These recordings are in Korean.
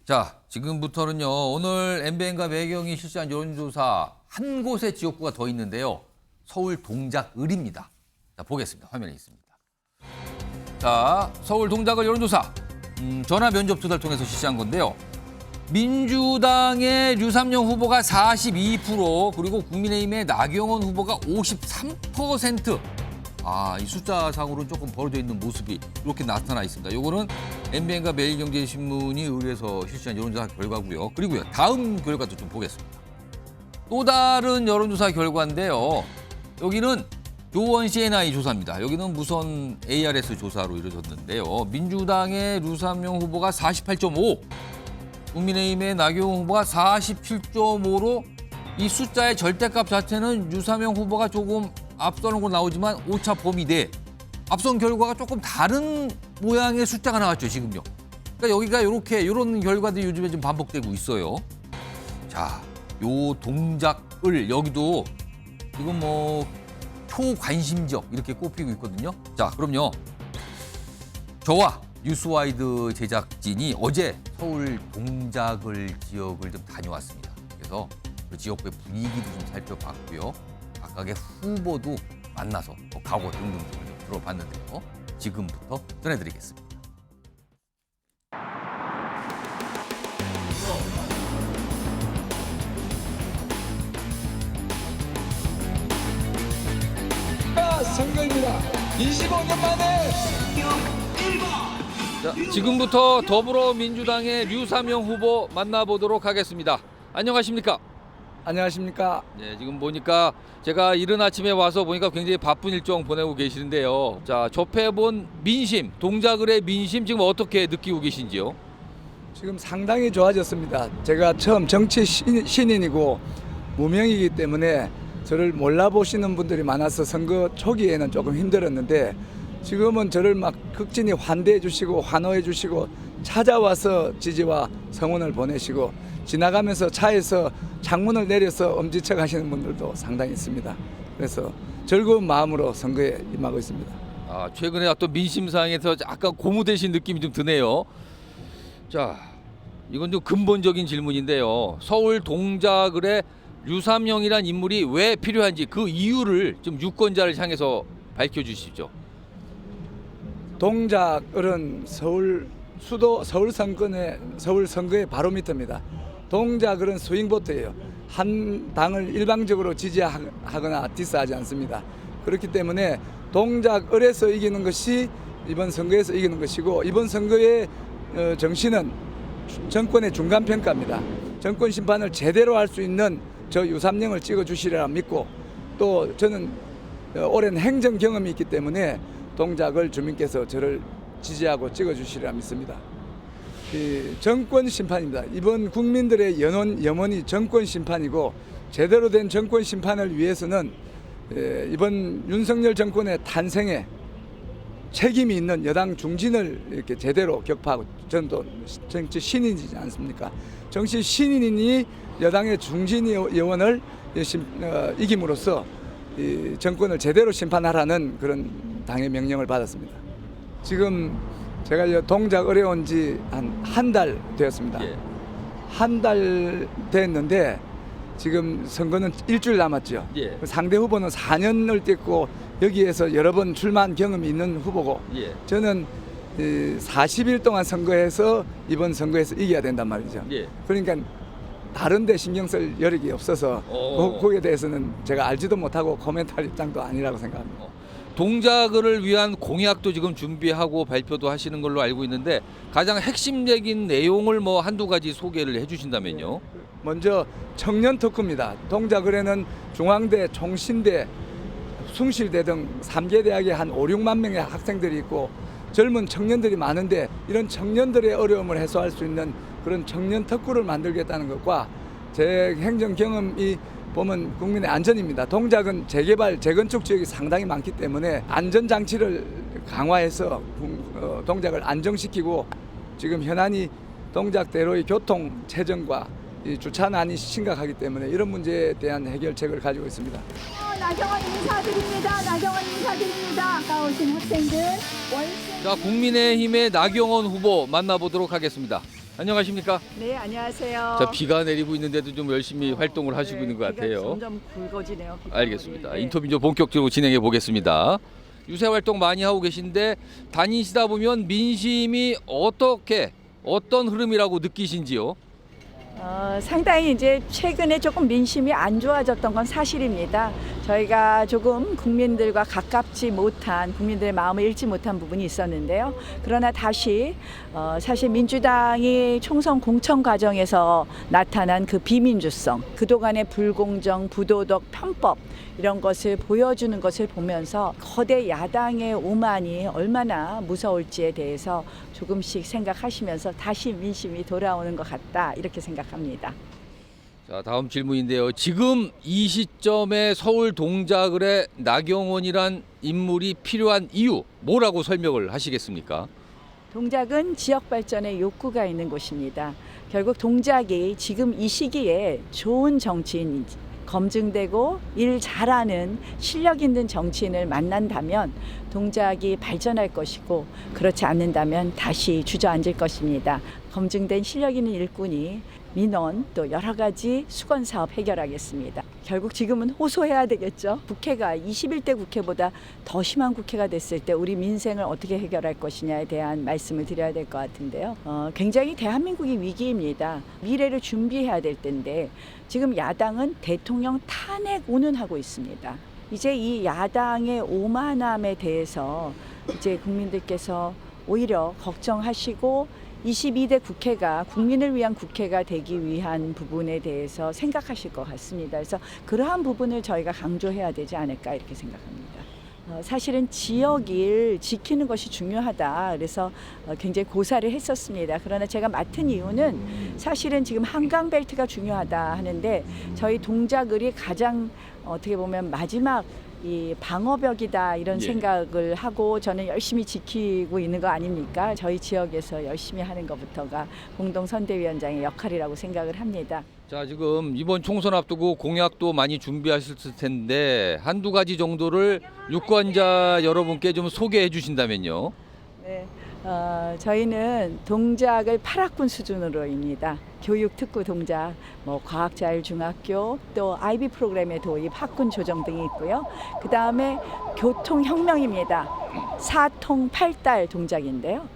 자, 지금부터는요. 오늘 MBN과 매경이 실시한 여론조사 한 곳의 지역구가 더 있는데요. 서울 동작을입니다. 자, 보겠습니다. 화면에 있습니다. 자, 서울 동작을 여론조사. 전화 면접 조사를 통해서 실시한 건데요. 민주당의 류삼영 후보가 42%, 그리고 국민의힘의 나경원 후보가 53%. 이 숫자상으로는 조금 벌어져 있는 모습이 이렇게 나타나 있습니다. 요거는 MBN과 매일경제신문이 의뢰해서 실시한 여론조사 결과고요. 그리고요, 다음 결과도 좀 보겠습니다. 또 다른 여론조사 결과인데요. 여기는 조원 CNI 조사입니다. 여기는 무선 ARS 조사로 이루어졌는데요. 민주당의 류삼영 후보가 48.5, 국민의힘의 나경원 후보가 47.5로 이 숫자의 절대값 자체는 류삼영 후보가 조금 앞서는 거 나오지만 오차 범위 내 앞선 결과가 조금 다른 모양의 숫자가 나왔죠, 지금요. 그러니까 여기가 이런 결과들이 요즘에 좀 반복되고 있어요. 자, 요 동작을 여기도 지금 초관심적 이렇게 꼽히고 있거든요. 자, 그럼요. 저와 뉴스와이드 제작진이 어제 서울 동작을 지역을 좀 다녀왔습니다. 그래서 그 지역구의 분위기도 좀 살펴봤고요. 각각의 후보도 만나서 각오 등등 들어봤는데요. 지금부터 전해드리겠습니다. 선거입니다. 25년 만에 자, 지금부터 더불어민주당의 류삼영 후보 만나보도록 하겠습니다. 안녕하십니까? 안녕하십니까? 네, 지금 보니까 제가 이른 아침에 와서 보니까 굉장히 바쁜 일정 보내고 계시는데요. 자, 접해본 민심, 동작을의 민심 지금 어떻게 느끼고 계신지요? 지금 상당히 좋아졌습니다. 제가 처음 정치 신인이고 무명이기 때문에 저를 몰라보시는 분들이 많아서 선거 초기에는 조금 힘들었는데 지금은 저를 막 극진히 환대해 주시고 환호해 주시고 찾아와서 지지와 성원을 보내시고 지나가면서 차에서 창문을 내려서 엄지척 하시는 분들도 상당히 있습니다. 그래서 즐거운 마음으로 선거에 임하고 있습니다. 최근에 어떤 민심상에서 약간 고무되신 느낌이 좀 드네요. 자, 이건 좀 근본적인 질문인데요. 서울 동작을의 류삼영이란 인물이 왜 필요한지 그 이유를 좀 유권자를 향해서 밝혀주시죠. 동작을은 서울 선거의 바로미터입니다. 동작을은 스윙보트예요. 한 당을 일방적으로 지지하거나 디스하지 않습니다. 그렇기 때문에 동작을에서 이기는 것이 이번 선거에서 이기는 것이고, 이번 선거의 정신은 정권의 중간평가입니다. 정권 심판을 제대로 할 수 있는 저 유삼영을 찍어주시리라 믿고, 또 저는 오랜 행정 경험이 있기 때문에 동작을 주민께서 저를 지지하고 찍어주시리라 믿습니다. 정권 심판입니다. 이번 국민들의 염원이 정권 심판이고, 제대로 된 정권 심판을 위해서는 이번 윤석열 정권의 탄생에 책임이 있는 여당 중진을 이렇게 제대로 격파하고, 저는 또 정치 신인이지 않습니까? 정치 신인이니 여당의 중진 의원을 이김으로써 이 정권을 제대로 심판하라는 그런 당의 명령을 받았습니다. 지금 제가 동작을에 온 지 한 달 되었습니다. 예. 한 달 됐는데 지금 선거는 일주일 남았죠. 예. 상대 후보는 4년을 뛰고 여기에서 여러 번 출마한 경험이 있는 후보고, 예. 저는 40일 동안 선거해서 이번 선거에서 이겨야 된단 말이죠. 예. 그러니까 다른 데 신경 쓸 여력이 없어서 거기에 대해서는 제가 알지도 못하고 코멘트할 입장도 아니라고 생각합니다. 동작을을 위한 공약도 지금 준비하고 발표도 하시는 걸로 알고 있는데 가장 핵심적인 내용을 한두 가지 소개를 해주신다면요. 먼저 청년 특구입니다. 동작을에는 중앙대, 총신대, 숭실대 등 3개 대학에 한 5, 6만 명의 학생들이 있고 젊은 청년들이 많은데, 이런 청년들의 어려움을 해소할 수 있는 그런 청년 특구를 만들겠다는 것과, 제 행정 경험이 보면 국민의 안전입니다. 동작은 재개발, 재건축 지역이 상당히 많기 때문에 안전장치를 강화해서 동작을 안정시키고, 지금 현안이 동작대로의 교통 체증과 이 주차난이 심각하기 때문에 이런 문제에 대한 해결책을 가지고 있습니다. 나경원 인사드립니다. 나경원 인사드립니다. 나오신 학생들 자, 국민의힘의 나경원 후보 만나보도록 하겠습니다. 안녕하십니까? 네, 안녕하세요. 자, 비가 내리고 있는데도 좀 열심히 활동을 하시고 있는 것 비가 같아요. 점점 굵어지네요. 빗방울이. 알겠습니다. 네. 인터뷰 좀 본격적으로 진행해 보겠습니다. 유세 활동 많이 하고 계신데 다니시다 보면 민심이 어떤 흐름이라고 느끼신지요? 상당히 이제 최근에 조금 민심이 안 좋아졌던 건 사실입니다. 저희가 조금 국민들과 가깝지 못한, 국민들의 마음을 읽지 못한 부분이 있었는데요. 그러나 다시 사실 민주당이 총선 공천 과정에서 나타난 그 비민주성, 그동안의 불공정, 부도덕, 편법 이런 것을 보여주는 것을 보면서 거대 야당의 오만이 얼마나 무서울지에 대해서 조금씩 생각하시면서 다시 민심이 돌아오는 것 같다 이렇게 생각합니다. 자, 다음 질문인데요. 지금 이 시점에 서울 동작을에 나경원이란 인물이 필요한 이유 뭐라고 설명을 하시겠습니까? 동작은 지역 발전의 욕구가 있는 곳입니다. 결국 동작이 지금 이 시기에 좋은 정치인, 검증되고 일 잘하는 실력 있는 정치인을 만난다면 동작이 발전할 것이고, 그렇지 않는다면 다시 주저앉을 것입니다. 검증된 실력 있는 일꾼이 민원 또 여러 가지 수건 사업 해결하겠습니다. 결국 지금은 호소해야 되겠죠. 국회가 21대 국회보다 더 심한 국회가 됐을 때 우리 민생을 어떻게 해결할 것이냐에 대한 말씀을 드려야 될 것 같은데요. 굉장히 대한민국이 위기입니다. 미래를 준비해야 될 텐데 지금 야당은 대통령 탄핵 운운하고 있습니다. 이제 이 야당의 오만함에 대해서 이제 국민들께서 오히려 걱정하시고 22대 국회가 국민을 위한 국회가 되기 위한 부분에 대해서 생각하실 것 같습니다. 그래서 그러한 부분을 저희가 강조해야 되지 않을까 이렇게 생각합니다. 사실은 지역을 지키는 것이 중요하다. 그래서 굉장히 고사를 했었습니다. 그러나 제가 맡은 이유는 사실은 지금 한강벨트가 중요하다 하는데 저희 동작을이 가장 어떻게 보면 마지막 이 방어벽이다 이런 생각을 하고 저는 열심히 지키고 있는 거 아닙니까? 저희 지역에서 열심히 하는 것부터가 공동선대위원장의 역할이라고 생각을 합니다. 자, 지금 이번 총선 앞두고 공약도 많이 준비하셨을 텐데 한두 가지 정도를 유권자 여러분께 좀 소개해 주신다면요. 네, 저희는 동작을 8학군 수준으로입니다. 교육특구 동작, 과학자율중학교, 또 IB 프로그램의 도입, 학군 조정 등이 있고요. 그 다음에 교통혁명입니다. 4통 8달 동작인데요.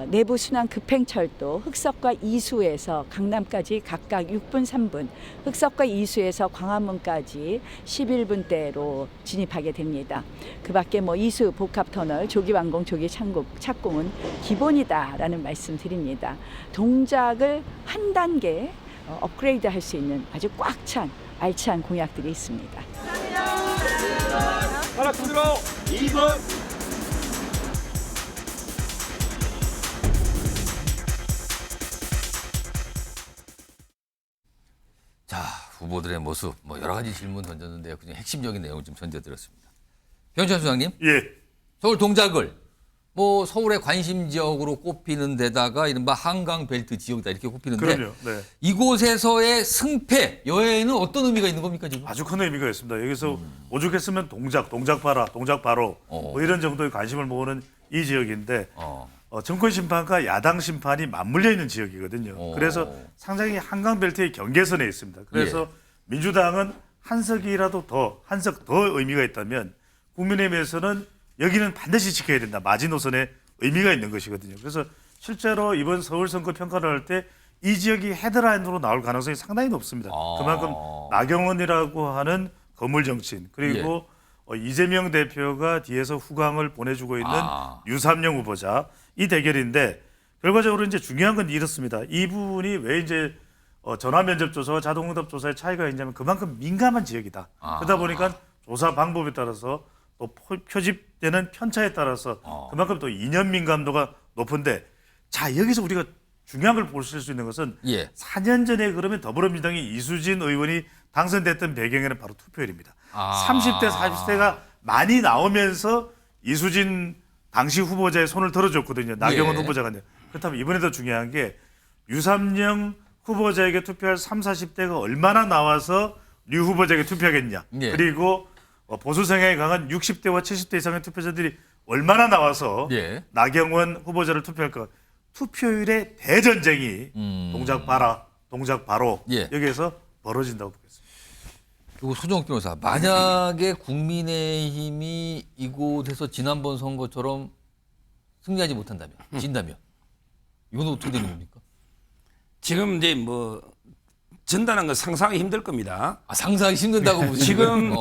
내부 순환 급행철도 흑석과 이수에서 강남까지 각각 6분 3분, 흑석과 이수에서 광화문까지 11분대로 진입하게 됩니다. 그 밖에 이수 복합터널, 조기완공, 조기착공은 기본이다라는 말씀 드립니다. 동작을 한 단계 업그레이드 할 수 있는 아주 꽉 찬 알찬 공약들이 있습니다. 하나 들어 2번. 자, 후보들의 모습 여러 가지 질문 던졌는데요. 그중 핵심적인 내용을 좀 전해드렸습니다. 변찬 수장님, 예. 서울 동작을 서울의 관심 지역으로 꼽히는 데다가 이른바 한강벨트 지역이다 이렇게 꼽히는데 그럼요. 네. 이곳에서의 승패 여에는 어떤 의미가 있는 겁니까 지금? 아주 큰 의미가 있습니다. 여기서 오죽했으면 동작 봐라, 동작 바로 이런 정도의 관심을 모으는 이 지역인데 정권 심판과 야당 심판이 맞물려 있는 지역이거든요. 그래서 상당히 한강벨트의 경계선에 있습니다. 그래서 민주당은 한 석더 의미가 있다면 국민의힘에서는 여기는 반드시 지켜야 된다. 마지노선에 의미가 있는 것이거든요. 그래서 실제로 이번 서울 선거 평가를 할 때 이 지역이 헤드라인으로 나올 가능성이 상당히 높습니다. 그만큼 나경원이라고 하는 거물 정치인 그리고 이재명 대표가 뒤에서 후광을 보내주고 있는 유삼영 후보자 이 대결인데 결과적으로 이제 중요한 건 이렇습니다. 이분이 왜 이제 전화 면접 조사와 자동응답 조사의 차이가 있냐면 그만큼 민감한 지역이다. 그러다 보니까 조사 방법에 따라서 또 표집되는 편차에 따라서 그만큼 또 이념 민감도가 높은데 자 여기서 우리가 중요한 걸 보실 수 있는 것은 4년 전에 그러면 더불어민주당이 이수진 의원이 당선됐던 배경에는 바로 투표율입니다. 30대 40대가 많이 나오면서 이수진 당시 후보자의 손을 들어줬거든요. 나경원 후보자가. 그렇다면 이번에도 중요한 게 유삼영 후보자에게 투표할 30, 40대가 얼마나 나와서 류 후보자에게 투표하겠냐. 그리고 보수 성향이 강한 60대와 70대 이상의 투표자들이 얼마나 나와서 나경원 후보자를 투표할까. 투표율의 대전쟁이 동작 봐라, 동작 바로 예. 여기에서 벌어진다고 보겠습니다. 그리고 소정욱 변호사, 만약에 국민의힘이 이곳에서 지난번 선거처럼 승리하지 못한다면, 진다면 이건 어떻게 되는 겁니까? 지금 이제 뭐 전단한 거 상상하기 힘들 겁니다. 아, 상상하기 힘든다고 보시는 지금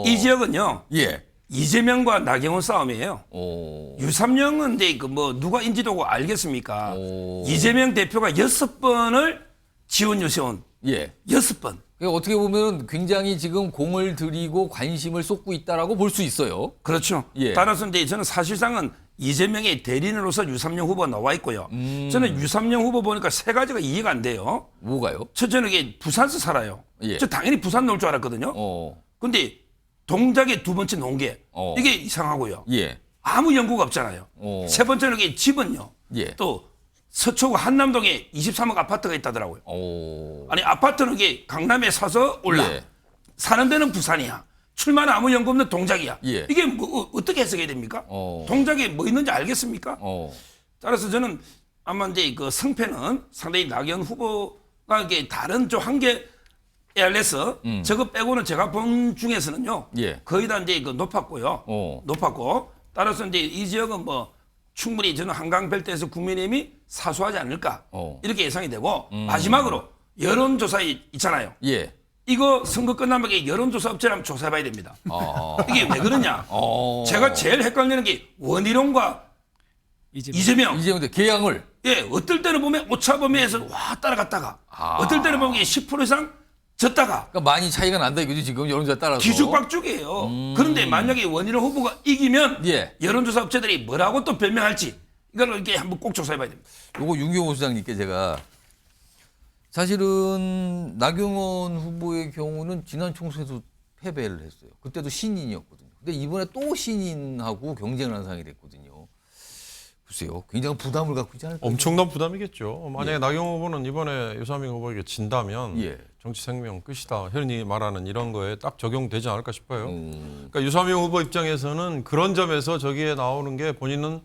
이 지역은요. 예. 이재명과 나경원 싸움이에요. 오. 유삼영은 이제 그 뭐 누가 인지도고 알겠습니까? 오. 이재명 대표가 6번을 지원 요청. 예. 6번. 그러니까 어떻게 보면 굉장히 지금 공을 들이고 관심을 쏟고 있다라고 볼 수 있어요. 그렇죠. 예. 따라서 이제 저는 사실상은 이재명의 대리인으로서 유삼영 후보가 나와 있고요. 저는 유삼영 후보 보니까 세 가지가 이해가 안 돼요. 뭐가요? 첫째는 이게 부산서 살아요. 예. 저 당연히 부산 나올 줄 알았거든요. 근데 동작의 두 번째 농계 이게 이상하고요. 예. 아무 연구가 없잖아요. 세 번째는 이게 집은요. 예. 또 서초구 한남동에 23억 아파트가 있다더라고요. 오. 아니 아파트는 이게 강남에 사서 올라 예. 사는 데는 부산이야. 출마는 아무 연구 없는 동작이야. 예. 이게 뭐 어떻게 해석해야 됩니까? 동작에 뭐 있는지 알겠습니까? 따라서 저는 아마 이제 그 성패는 상당히 나경원 후보가 이게 다른 좀 한계 에알레스 저거 빼고는 제가 본 중에서는요. 예. 거의 다 이제 그 높았고요. 높았고 따라서 이제 이 지역은 뭐 충분히 저는 한강 벨트에서 국민의힘이 사수하지 않을까 이렇게 예상이 되고 마지막으로 여론조사 있잖아요. 예. 이거 선거 끝나면 여론조사 업체를 한번 조사해봐야 됩니다. 이게 왜 그러냐? 제가 제일 헷갈리는 게 원희룡과 이재명. 이재명 대 계양을. 예, 어떨 때는 보면 오차범위에서 와 따라갔다가 어떨 때는 보면 10% 이상 졌다가 그러니까 많이 차이가 난다 이거지 지금 여론조사 따라서. 뒤죽박죽이에요. 그런데 만약에 원희룡 후보가 이기면 예. 여론조사 업체들이 뭐라고 또 변명할지 이걸 이렇게 한번 꼭 조사해봐야 됩니다. 요거 윤경호 수장님께 제가 사실은 나경원 후보의 경우는 지난 총선에서 패배를 했어요. 그때도 신인이었거든요. 근데 이번에 또 신인하고 경쟁을 하는 상황이 됐거든요. 글쎄요. 굉장히 부담을 갖고 있지 않을까요? 엄청난 부담이겠죠. 만약에 나경원 후보는 이번에 유삼영 후보에게 진다면 예. 정치 생명 끝이다. 흔히 말하는 이런 거에 딱 적용되지 않을까 싶어요. 그러니까 유삼영 후보 입장에서는 그런 점에서 저기에 나오는 게 본인은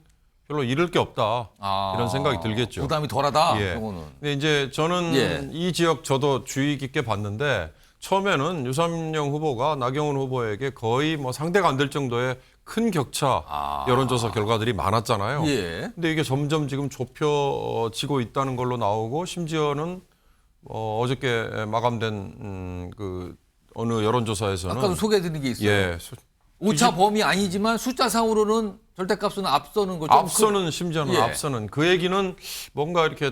별로 잃을 게 없다. 이런 생각이 들겠죠. 부담이 덜하다. 예. 저거는. 근데 이제 저는 예. 이 지역 저도 주의 깊게 봤는데 처음에는 유삼영 후보가 나경원 후보에게 거의 뭐 상대가 안 될 정도의 큰 격차 여론조사 결과들이 많았잖아요. 예. 근데 이게 점점 지금 좁혀지고 있다는 걸로 나오고 심지어는 어저께 마감된 그 어느 여론조사에서는 아까도 소개해드린 게 있어요. 예, 오차 범위 아니지만 숫자상으로는 절대값은 앞서는 거죠. 앞서는 심지어는 예. 앞서는 그 얘기는 뭔가 이렇게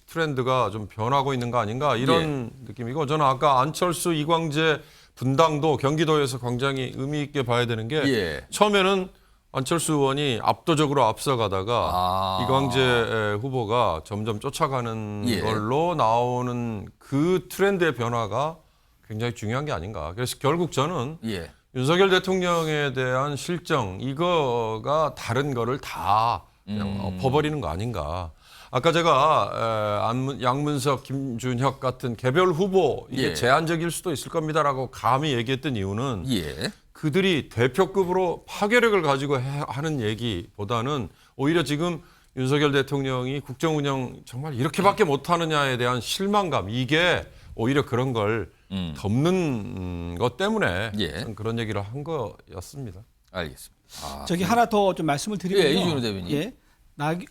트렌드가 좀 변하고 있는 거 아닌가 이런 느낌이고 저는 아까 안철수 이광재 분당도 경기도에서 굉장히 의미 있게 봐야 되는 게 예. 처음에는 안철수 의원이 압도적으로 앞서가다가 이광재 후보가 점점 쫓아가는 예. 걸로 나오는 그 트렌드의 변화가 굉장히 중요한 게 아닌가. 그래서 결국 저는 예. 윤석열 대통령에 대한 실정 이거가 다른 거를 다 그냥 엎어버리는 거 아닌가. 아까 제가 양문석, 김준혁 같은 개별 후보 이게 예. 제한적일 수도 있을 겁니다라고 감히 얘기했던 이유는 예. 그들이 대표급으로 파괴력을 가지고 하는 얘기보다는 오히려 지금 윤석열 대통령이 국정 운영 정말 이렇게밖에 못하느냐에 대한 실망감 이게 오히려 그런 걸 덮는 것 때문에 예. 그런 얘기를 한 거였습니다. 알겠습니다. 저기 하나 더 좀 말씀을 드리면요. 예, 이준호 대변인. 예.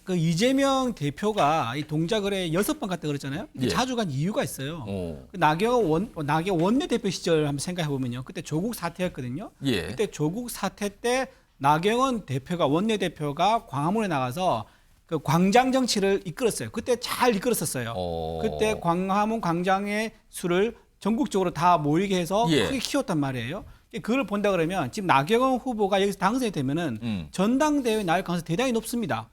그 이재명 대표가 이 동작을 해 6번 갔다 그랬잖아요. 예. 자주 간 이유가 있어요. 오. 그 나경원 원내대표 시절 한번 생각해 보면요. 그때 조국 사태였거든요. 예. 그때 조국 사태 때 나경원 대표가 원내대표가 광화문에 나가서 그 광장 정치를 이끌었어요. 그때 잘 이끌었었어요. 그때 광화문 광장의 수를 전국적으로 다 모이게 해서 예. 크게 키웠단 말이에요. 그걸 본다 그러면 지금 나경원 후보가 여기서 당선이 되면은 전당대회에 나올 가능성이 대단히 높습니다.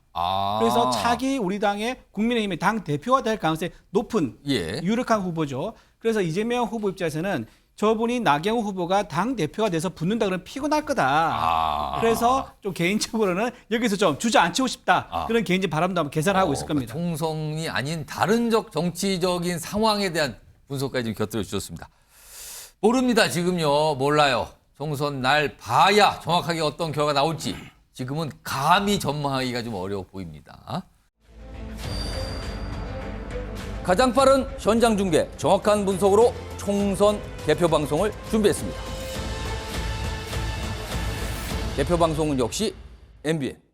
그래서 차기 우리 당의 국민의힘의 당 대표가 될 가능성이 높은 예. 유력한 후보죠. 그래서 이재명 후보 입장에서는 저분이 나경원 후보가 당 대표가 돼서 붙는다 그러면 피곤할 거다. 그래서 좀 개인적으로는 여기서 좀 주저앉히고 싶다. 그런 개인적 바람도 한번 계산하고 있을 겁니다. 총선이 아닌 다른적 정치적인 상황에 대한 분석까지 좀 곁들여 주셨습니다. 모릅니다. 지금요. 몰라요. 총선 날 봐야 정확하게 어떤 결과가 나올지 지금은 감히 전망하기가 좀 어려워 보입니다. 가장 빠른 현장 중계, 정확한 분석으로 총선 개표 방송을 준비했습니다. 개표 방송은 역시 MBN.